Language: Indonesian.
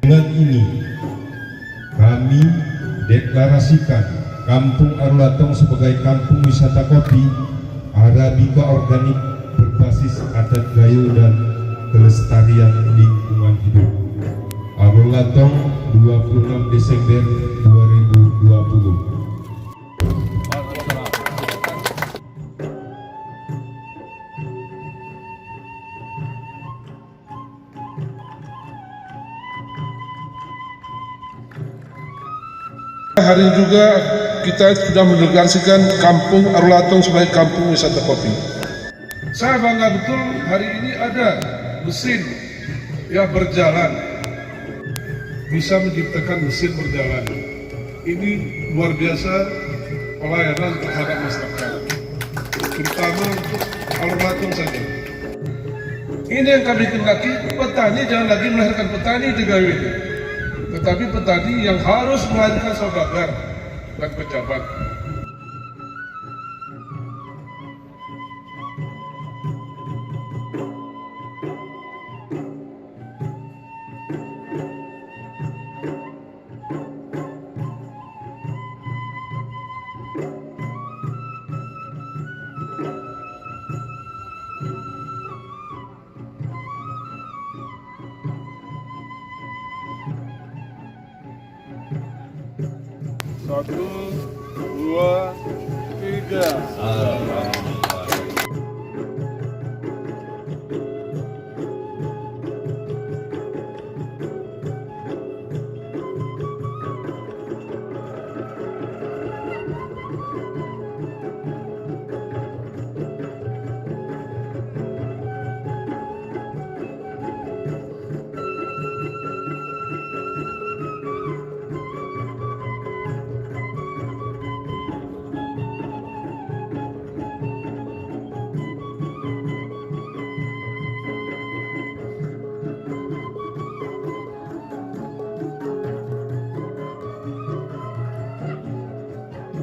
Dengan ini kami deklarasikan Kampung Arulatong sebagai kampung wisata kopi Arabica organik berbasis adat Gayo dan kelestarian lingkungan hidup. Arulatong 26 Desember 2020. Hari ini juga kita sudah mendeklarasikan Kampung Arulatong sebagai kampung wisata kopi. Saya bangga betul hari ini ada mesin yang berjalan, bisa menciptakan mesin berjalan. Ini luar biasa pelayanan terhadap masyarakat, terutama untuk Arulatong saja. Ini yang kami kendaki, petani jangan lagi melahirkan petani di Gayo ini, tetapi petani yang harus melahirkan saudagar dan pejabat. Satu, dua, tiga.